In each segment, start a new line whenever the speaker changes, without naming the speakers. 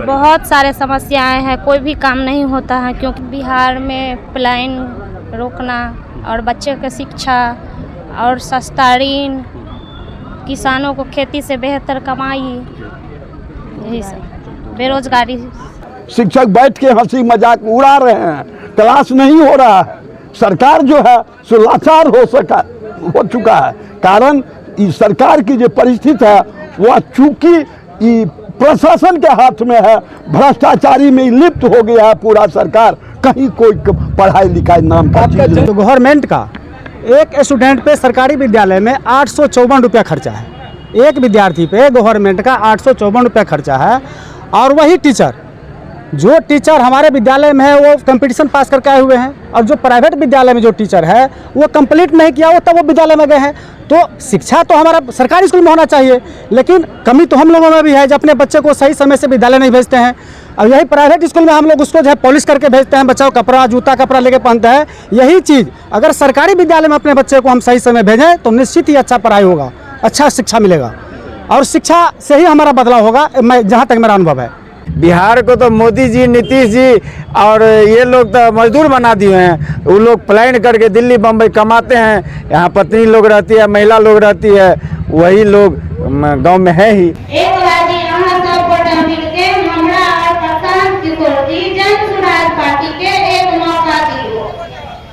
करें?
बहुत सारे समस्याएं हैं, कोई भी काम नहीं होता है क्योंकि बिहार में पलायन रोकना और बच्चे की शिक्षा और सस्ता ऋण, किसानों को खेती से बेहतर कमाई, यही सब, बेरोजगारी।
शिक्षक बैठ के हंसी मजाक उड़ा रहे हैं, क्लास नहीं हो रहा है। सरकार जो है सो लाचार हो चुका है। कारण इस सरकार की जो परिस्थिति है वह चूंकि प्रशासन के हाथ में है, भ्रष्टाचारी में लिप्त हो गया है पूरा सरकार। कहीं कोई पढ़ाई लिखाई नाम का चीज नहीं।
गवर्नमेंट का एक स्टूडेंट पे सरकारी विद्यालय में 854 रुपया खर्चा है। एक विद्यार्थी पे गवर्नमेंट का 854 रुपया खर्चा है। और वही टीचर, जो टीचर हमारे विद्यालय में है वो कंपटीशन पास करके आए हुए हैं, और जो प्राइवेट विद्यालय में जो टीचर है वो कंप्लीट नहीं किया, वो तब वो विद्यालय में गए हैं। तो शिक्षा तो हमारा सरकारी स्कूल में होना चाहिए, लेकिन कमी तो हम लोगों में भी है जो अपने बच्चे को सही समय से विद्यालय नहीं भेजते हैं। और यही प्राइवेट स्कूल में हम लोग उसको जो है पॉलिश करके भेजते हैं, बच्चा को कपड़ा जूता कपड़ा लेके पहनते हैं। यही चीज़ अगर सरकारी विद्यालय में अपने बच्चे को हम सही समय भेजें तो निश्चित ही अच्छा पढ़ाई होगा, अच्छा शिक्षा मिलेगा, और शिक्षा से ही हमारा बदलाव होगा। मैं जहाँ तक मेरा अनुभव है,
बिहार को तो मोदी जी, नीतीश जी और ये लोग तो मजदूर बना दिए हैं। वो लोग पलायन करके दिल्ली बम्बई कमाते हैं, यहाँ पत्नी लोग रहती है, महिला लोग रहती है, वही लोग गांव में है ही।
एक बार यहाँ सब गोटा मिलके हमरा और प्रशांत किशोर जी जन स्वराज पार्टी के एक मौका दियो।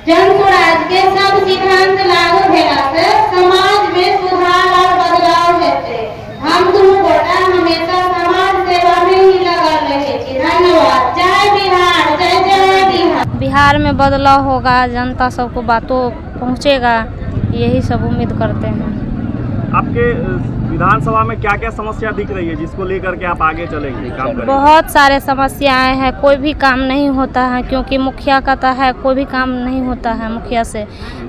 जन स्वराज के सब सिद्धांत लागू भेला से समाज में सुधार और बदलाव हेतै। हम दुनू गोटा हमेशा समाज सेवा में ही लगल रहे छी। धन्यवाद। जय बिहार, जय जय बिहार।
बिहार में बदलाव होगा, जनता सबको बातों पहुँचेगा, यही सब उम्मीद करते हैं।
आपके विधानसभा में क्या क्या समस्या दिख रही है जिसको लेकर के आप आगे चलेंगे, काम करेंगे?
बहुत सारे समस्याएं हैं, कोई भी काम नहीं होता है क्योंकि मुखिया का तो है, कोई भी काम नहीं होता है मुखिया से।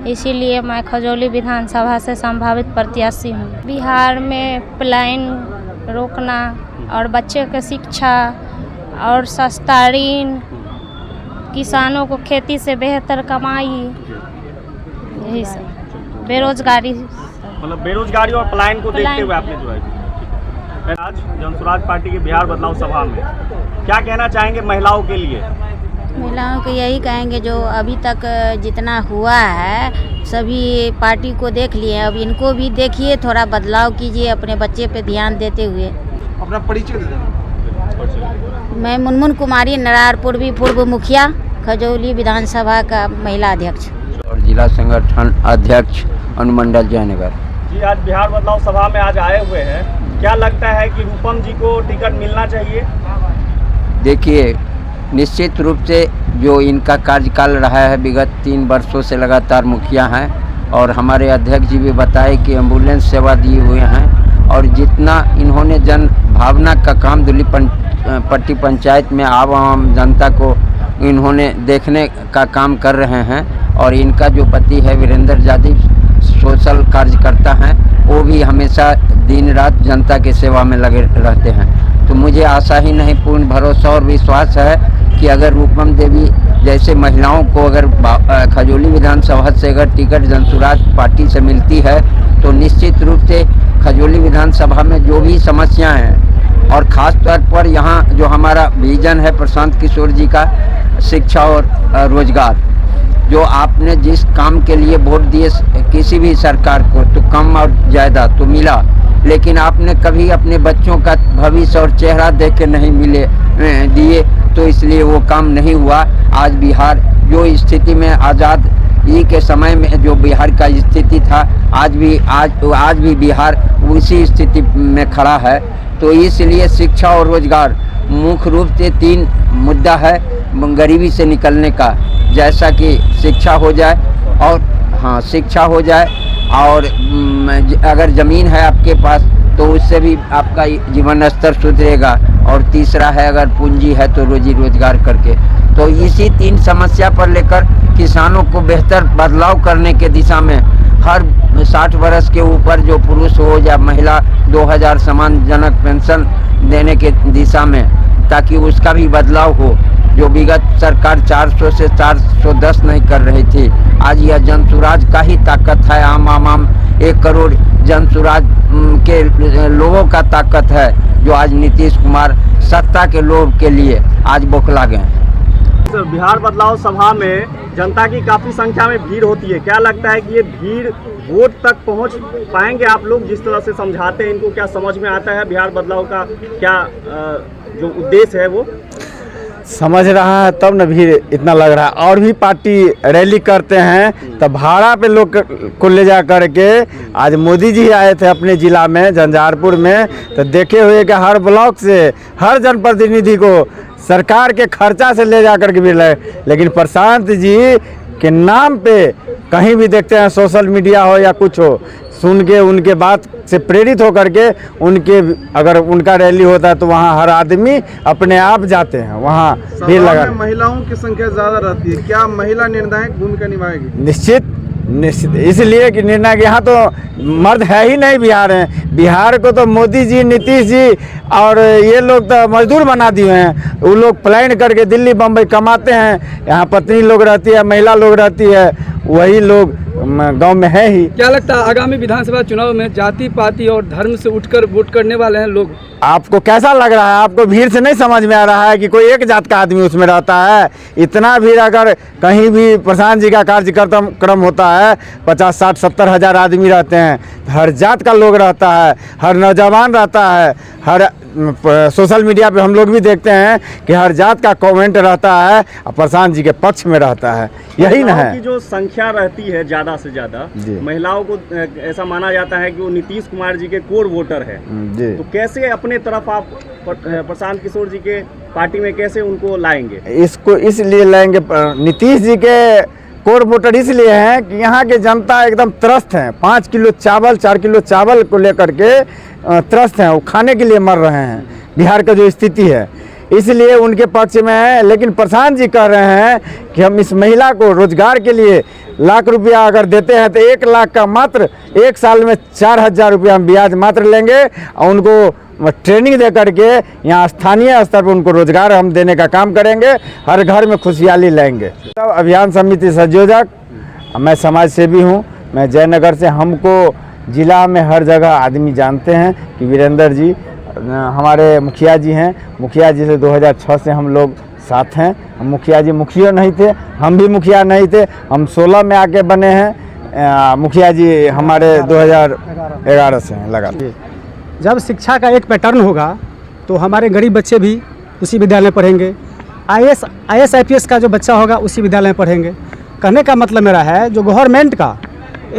इसीलिए मैं खजौली विधानसभा से संभावित प्रत्याशी हूँ। बिहार में पलायन रोकना और बच्चे की शिक्षा और सस्ता ऋण, किसानों को खेती से बेहतर कमाई, यही सब, बेरोजगारी।
मतलब बेरोजगारी और पलायन को देखते हुए आपने जो है आज जन स्वराज पार्टी के बिहार बदलाव सभा में क्या कहना चाहेंगे महिलाओं के लिए?
महिलाओं को यही कहेंगे जो अभी तक जितना हुआ है सभी पार्टी को देख लिए, अब इनको भी देखिए, थोड़ा बदलाव कीजिए, अपने बच्चे पे ध्यान देते हुए।
अपना परिचय दे दें।
मैं मुनमुन कुमारी, नरार पूर्वी पूर्व मुखिया, खजौली विधानसभा का महिला अध्यक्ष
और जिला संगठन अध्यक्ष अनुमंडल जयनगर
जी। आज बिहार बदलाव सभा में आज आए हुए हैं, क्या लगता है कि रूपम जी को टिकट मिलना चाहिए?
देखिए, निश्चित रूप से जो इनका कार्यकाल रहा है, विगत 3 वर्षों से लगातार मुखिया हैं, और हमारे अध्यक्ष जी भी बताए कि एम्बुलेंस सेवा दिए हुए हैं, और जितना इन्होंने जन भावना का काम दिल्ली पट्टी पंचायत में आम जनता को इन्होंने देखने का काम कर रहे हैं। और इनका जो पति है वीरेंद्र यादव, सोशल कार्यकर्ता हैं, वो भी हमेशा दिन रात जनता की सेवा में लगे रहते हैं। तो मुझे आशा ही नहीं, पूर्ण भरोसा और विश्वास है कि अगर रूपम देवी जैसे महिलाओं को अगर खजौली विधानसभा से अगर टिकट जन स्वराज पार्टी से मिलती है तो निश्चित रूप से खजौली विधानसभा में जो भी समस्याएं हैं, और ख़ास तौर पर यहाँ जो हमारा विजन है प्रशांत किशोर जी का, शिक्षा और रोजगार, जो आपने जिस काम के लिए वोट दिए किसी भी सरकार को, तो कम और ज़्यादा तो मिला, लेकिन आपने कभी अपने बच्चों का भविष्य और चेहरा देख के नहीं दिए, तो इसलिए वो काम नहीं हुआ। आज बिहार जो स्थिति में आज़ाद ही के समय में जो बिहार का स्थिति था, आज भी बिहार उसी स्थिति में खड़ा है। तो इसलिए शिक्षा और रोजगार मुख्य रूप से 3 मुद्दा है गरीबी से निकलने का, जैसा कि शिक्षा हो जाए, शिक्षा हो जाए, और अगर ज़मीन है आपके पास तो उससे भी आपका जीवन स्तर सुधरेगा, और तीसरा है अगर पूंजी है तो रोजी रोजगार करके। तो इसी 3 समस्या पर लेकर किसानों को बेहतर बदलाव करने के दिशा में हर 60 वर्ष के ऊपर जो पुरुष हो या महिला 2000 सम्मानजनक पेंशन देने के दिशा में, ताकि उसका भी बदलाव हो। जो विगत सरकार 400 से 410 नहीं कर रही थी। आज यह जनसुराज का ही ताकत है, आम 1 करोड़ जनसुराज के लोगों का ताकत है, जो आज नीतीश कुमार सत्ता के लोभ के लिए आज बौखला गए हैं।
बिहार बदलाव सभा में जनता की काफी संख्या में भीड़ होती है, क्या लगता है कि ये भीड़ वोट तक पहुंच पाएंगे आप लोग? जिस तरह से समझाते हैं, इनको क्या समझ में आता है बिहार बदलाव का क्या जो उद्देश्य है वो
समझ रहा है? तब न भीड़ इतना लग रहा है। और भी पार्टी रैली करते हैं तब भाड़ा पे लोग को ले जा करके, आज मोदी जी आए थे अपने ज़िला में झंझारपुर में, तो देखे हुए कि हर ब्लॉक से हर जनप्रतिनिधि को सरकार के खर्चा से ले जा करके भी लेकिन प्रशांत जी के नाम पे कहीं भी देखते हैं, सोशल मीडिया हो या कुछ हो, सुन के उनके बात से प्रेरित होकर के उनके अगर उनका रैली होता है तो वहाँ हर आदमी अपने आप जाते हैं, वहाँ भीड़ लगा।
महिलाओं की संख्या ज़्यादा रहती है, क्या महिला निर्णायक भूमिका निभाएगी?
निश्चित, इसलिए कि निर्णायक यहाँ तो मर्द है ही नहीं बिहार में। बिहार को तो मोदी जी, नीतीश जी और ये लोग तो मजदूर बना दिए हैं। वो लोग प्लान करके दिल्ली बम्बई कमाते हैं, यहाँ पत्नी लोग रहती है, महिला लोग रहती है, वही लोग गांव में है ही।
क्या लगता है आगामी विधानसभा चुनाव में जाति पाति और धर्म से उठकर वोट करने वाले हैं लोग?
आपको कैसा लग रहा है? आपको भीड़ से नहीं समझ में आ रहा है कि कोई एक जात का आदमी उसमें रहता है? इतना भीड़ अगर कहीं भी प्रशांत जी का कार्यक्रम होता है, 50, 60, 70 हज़ार आदमी रहते हैं, हर जात का लोग रहता है, हर नौजवान रहता है, हर सोशल मीडिया पे हम लोग भी देखते हैं कि हर जात का कमेंट रहता है और प्रशांत जी के पक्ष में रहता है, यही ना है।
की जो संख्या रहती है ज़्यादा से ज़्यादा, महिलाओं को ऐसा माना जाता है कि वो नीतीश कुमार जी के कोर वोटर है, तो कैसे अपने तरफ आप प्रशांत किशोर जी के पार्टी में कैसे उनको लाएंगे?
इसको इसलिए लाएंगे, नीतीश जी के कोर वोटर इसलिए हैं कि यहाँ के जनता एकदम त्रस्त हैं। 5 किलो चावल, 4 किलो चावल को लेकर के त्रस्त हैं, वो खाने के लिए मर रहे हैं। बिहार का जो स्थिति है इसलिए उनके पक्ष में है। लेकिन प्रशांत जी कह रहे हैं कि हम इस महिला को रोजगार के लिए लाख रुपया अगर देते हैं तो 1 लाख का मात्र 1 साल में 4,000 रुपया हम ब्याज मात्र लेंगे और उनको ट्रेनिंग दे करके यहाँ स्थानीय स्तर पर उनको रोजगार हम देने का काम करेंगे, हर घर में खुशहाली लाएंगे। अभियान समिति संयोजक, मैं समाज सेवी हूँ, मैं जयनगर से। हमको जिला में हर जगह आदमी जानते हैं कि वीरेंद्र जी हमारे मुखिया जी हैं। मुखिया जी से 2006 से हम लोग साथ हैं। हम मुखिया जी मुखिया नहीं थे, हम भी मुखिया नहीं थे, हम 16 में आके बने हैं। मुखिया जी हमारे 2011 से हैं लगातार।
जब शिक्षा का एक पैटर्न होगा तो हमारे गरीब बच्चे भी उसी विद्यालय में पढ़ेंगे, IAS IPS का जो बच्चा होगा उसी विद्यालय में पढ़ेंगे। कहने का मतलब मेरा है, जो गवर्नमेंट का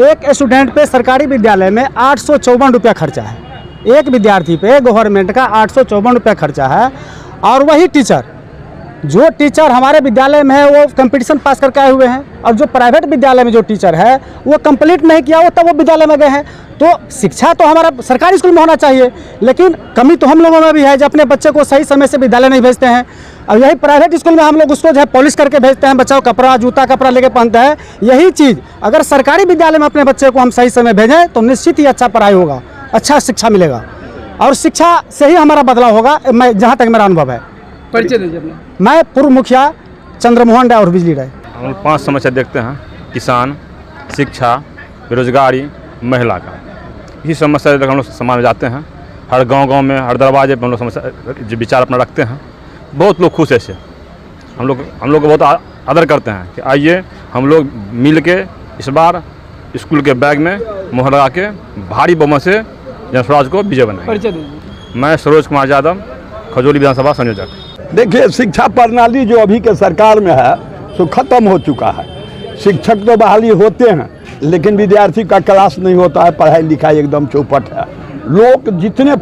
एक स्टूडेंट पे सरकारी विद्यालय में 854 रुपया खर्चा है, एक विद्यार्थी पे गवर्नमेंट का 854 रुपया खर्चा है। और वही टीचर, जो टीचर हमारे विद्यालय में है वो कंपटीशन पास करके आए हुए हैं, और जो प्राइवेट विद्यालय में जो टीचर है वो कंप्लीट नहीं किया, वो तब वो विद्यालय में गए हैं। तो शिक्षा तो हमारा सरकारी स्कूल में होना चाहिए, लेकिन कमी तो हम लोगों में भी है जो अपने बच्चे को सही समय से विद्यालय नहीं भेजते हैं। और यही प्राइवेट स्कूल में हम लोग उसको जो है पॉलिश करके भेजते हैं, बच्चा को कपड़ा जूता कपड़ा लेके पहनता है। यही चीज़ अगर सरकारी विद्यालय में अपने बच्चे को हम सही समय भेजें तो निश्चित ही अच्छा पढ़ाई होगा, अच्छा शिक्षा मिलेगा, और शिक्षा से ही हमारा बदलाव होगा। मैं जहाँ तक मेरा अनुभव है।
परिचय दीजिए अपना।
मैं पूर्व मुखिया चंद्रमोहन राय और बिजली राय।
हम 5 समस्या देखते हैं: किसान, शिक्षा, बेरोजगारी, महिला का। इसी समस्या लेकर हम लोग समाज में जाते हैं। हर गांव में, हर दरवाजे पर हम लोग समस्या विचार अपना रखते हैं। बहुत लोग खुश ऐसे हम लोग को बहुत आदर करते हैं कि आइए हम लोग मिल के इस बार स्कूल के बैग में मोहर लगा के भारी बहुमत से जनस्वराज को विजय बनाएंगे।
परिचय दीजिए।
मैं सरोज कुमार यादव, खजौली विधानसभा संयोजक।
देखिए, शिक्षा प्रणाली जो अभी के सरकार में है सो खत्म हो चुका है। शिक्षक तो बहाली होते हैं, लेकिन विद्यार्थी का क्लास नहीं होता है, पढ़ाई लिखाई एकदम चौपट है। लोग जितने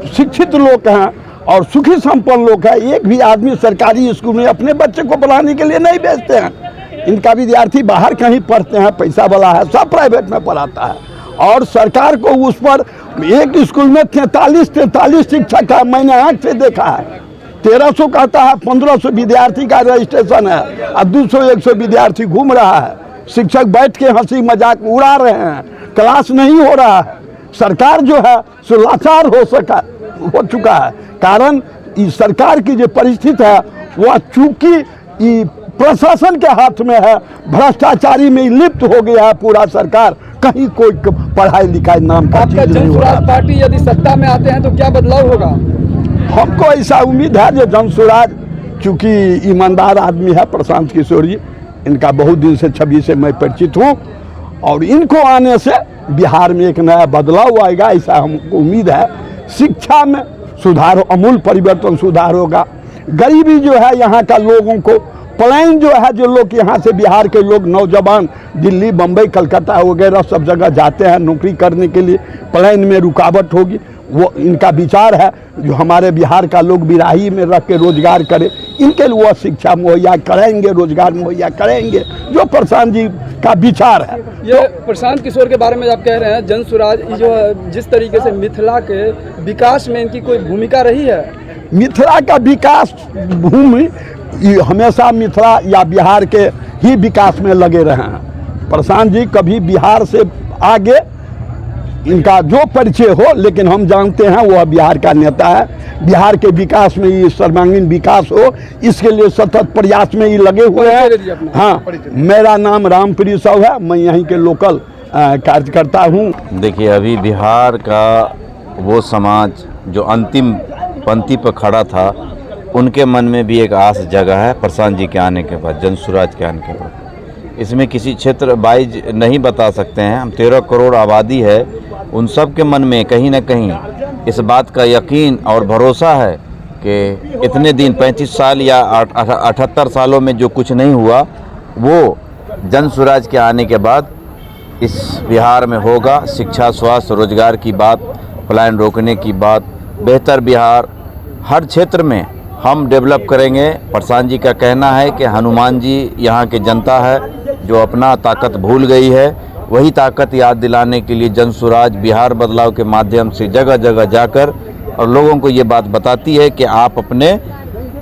शिक्षित लोग हैं और सुखी संपन्न लोग हैं, एक भी आदमी सरकारी स्कूल में अपने बच्चे को पढ़ाने के लिए नहीं भेजते हैं। इनका विद्यार्थी बाहर कहीं पढ़ते हैं, पैसा वाला है, सब प्राइवेट में पढ़ाता है। और सरकार को उस पर एक स्कूल में 43 शिक्षक है, मैंने आँख से देखा है। 1300 कहता है, 1500 विद्यार्थी का रजिस्ट्रेशन है और 200-100 विद्यार्थी घूम रहा है। शिक्षक बैठ के हंसी मजाक उड़ा रहे हैं, क्लास नहीं हो रहा है। सरकार जो है सो लाचार हो चुका है। कारण इस सरकार की जो परिस्थिति है वह चूंकि प्रशासन के हाथ में है, भ्रष्टाचारी में लिप्त हो गया है पूरा सरकार, कहीं कोई पढ़ाई लिखाई नाम का
आपका
चीज नहीं हो रहा।
जनसुराज पार्टी यदि सत्ता में आते हैं तो क्या बदलाव होगा?
हमको ऐसा उम्मीद है जो जनसुराज, चूँकि ईमानदार आदमी है प्रशांत किशोर जी, इनका बहुत दिन से छवि से मैं परिचित हूँ, और इनको आने से बिहार में एक नया बदलाव आएगा, ऐसा हमको उम्मीद है। शिक्षा में सुधार, अमूल परिवर्तन सुधार होगा। गरीबी जो है यहाँ का लोगों को, पलायन जो है, जो लोग यहाँ से बिहार के लोग नौजवान दिल्ली, बम्बई, कलकत्ता वगैरह सब जगह जाते हैं नौकरी करने के लिए, पलायन में रुकावट होगी। वो इनका विचार है जो हमारे बिहार का लोग बिराही में रख के रोजगार करे, इनके लिए वो शिक्षा मुहैया कराएंगे, रोजगार मुहैया कराएंगे, जो प्रशांत जी का विचार है।
ये प्रशांत किशोर के बारे में आप कह रहे हैं, जनसुराज जो जिस तरीके से मिथिला के विकास में इनकी कोई भूमिका रही है?
मिथिला का विकास भूमि हमेशा मिथिला या बिहार के ही विकास में लगे रहे हैं। प्रशांत जी कभी बिहार से आगे इनका जो परिचय हो, लेकिन हम जानते हैं वह बिहार का नेता है। बिहार के विकास में ये सर्वांगीण विकास हो, इसके लिए सतत प्रयास में ये लगे हुए हैं। हाँ, मेरा नाम रामप्रिय साहू है, मैं यहीं के लोकल कार्यकर्ता हूँ।
देखिए, अभी बिहार का वो समाज जो अंतिम पंक्ति पर खड़ा था, उनके मन में भी एक आस जगह है प्रशांत जी के आने के बाद, जनसुराज के आने के बाद। इसमें किसी क्षेत्र वाइज नहीं बता सकते हैं, हम 13 करोड़ आबादी है, उन सब के मन में कहीं ना कहीं इस बात का यकीन और भरोसा है कि इतने दिन 35 साल या 78 सालों में जो कुछ नहीं हुआ, वो जनसुराज के आने के बाद इस बिहार में होगा। शिक्षा, स्वास्थ्य, रोजगार की बात, पलायन रोकने की बात, बेहतर बिहार हर क्षेत्र में हम डेवलप करेंगे। प्रशांत जी का कहना है कि हनुमान जी यहाँ की जनता है जो अपना ताकत भूल गई है, वही ताकत याद दिलाने के लिए जनसुराज बिहार बदलाव के माध्यम से जगह जगह जाकर और लोगों को ये बात बताती है कि आप अपने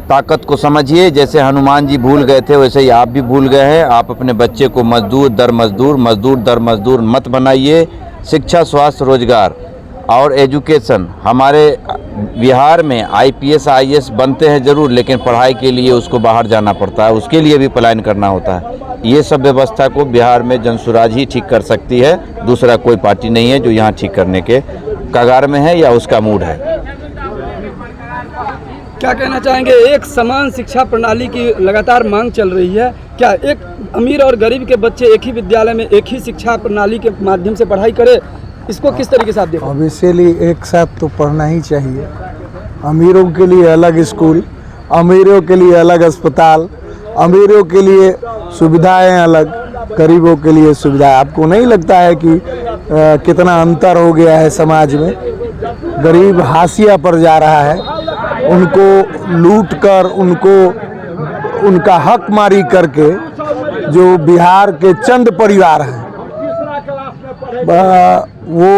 ताकत को समझिए। जैसे हनुमान जी भूल गए थे, वैसे ही आप भी भूल गए हैं। आप अपने बच्चे को मजदूर दर मजदूर मत बनाइए। शिक्षा, स्वास्थ्य, रोजगार और एजुकेशन, हमारे बिहार में IPS IAS बनते हैं ज़रूर, लेकिन पढ़ाई के लिए उसको बाहर जाना पड़ता है, उसके लिए भी पलायन करना होता है। ये सब व्यवस्था को बिहार में जनसुराज ही ठीक कर सकती है, दूसरा कोई पार्टी नहीं है जो यहाँ ठीक करने के कगार में है या उसका मूड है।
क्या कहना चाहेंगे? एक समान शिक्षा प्रणाली की लगातार मांग चल रही है, क्या एक अमीर और गरीब के बच्चे एक ही विद्यालय में एक ही शिक्षा प्रणाली के माध्यम से पढ़ाई करें, इसको किस तरीके से आप देखो?
ऑब्वियसली एक साथ तो पढ़ना ही चाहिए। अमीरों के लिए अलग स्कूल, अमीरों के लिए अलग अस्पताल, अमीरों के लिए सुविधाएं अलग, गरीबों के लिए सुविधाएं। आपको नहीं लगता है कि कितना अंतर हो गया है समाज में? गरीब हाशिया पर जा रहा है, उनको लूट कर, उनका हक मारी करके जो बिहार के चंद परिवार हैं वो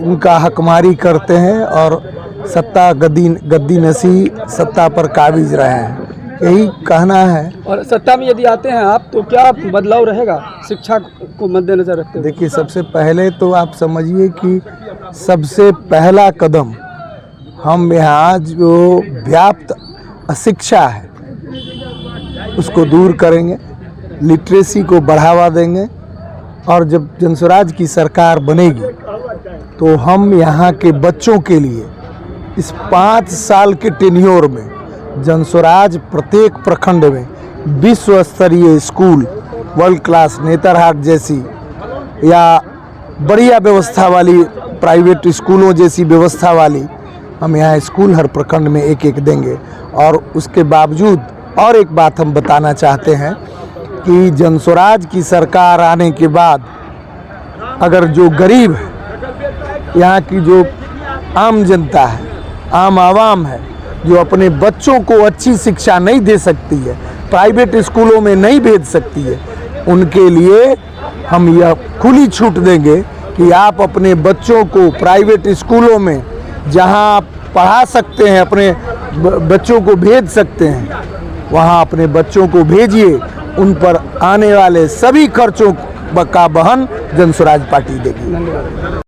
उनका हकमारी करते हैं और सत्ता गद्दी नसी सत्ता पर काबिज रहे हैं, यही कहना है।
और सत्ता में यदि आते हैं आप तो क्या बदलाव रहेगा शिक्षा को मद्देनजर रखते हुए?
देखिए, सबसे पहले तो आप समझिए कि सबसे पहला कदम हम यहाँ जो व्याप्त अशिक्षा है उसको दूर करेंगे, लिटरेसी को बढ़ावा देंगे, और जब जनसुराज की सरकार बनेगी तो हम यहाँ के बच्चों के लिए इस 5 साल के टेन्योर में जनसुराज प्रत्येक प्रखंड में विश्व स्तरीय स्कूल, वर्ल्ड क्लास नेतरहाट जैसी या बढ़िया व्यवस्था वाली प्राइवेट स्कूलों जैसी व्यवस्था वाली हम यहाँ स्कूल हर प्रखंड में एक देंगे। और उसके बावजूद और एक बात हम बताना चाहते हैं कि जनसुराज की सरकार आने के बाद अगर जो गरीब है, यहाँ की जो आम जनता है, आम आवाम है, जो अपने बच्चों को अच्छी शिक्षा नहीं दे सकती है, प्राइवेट स्कूलों में नहीं भेज सकती है, उनके लिए हम यह खुली छूट देंगे कि आप अपने बच्चों को प्राइवेट स्कूलों में जहाँ आप पढ़ा सकते हैं, अपने बच्चों को भेज सकते हैं, वहाँ अपने बच्चों को भेजिए। उन पर आने वाले सभी खर्चों का वहन जनसुराज पार्टी देगी।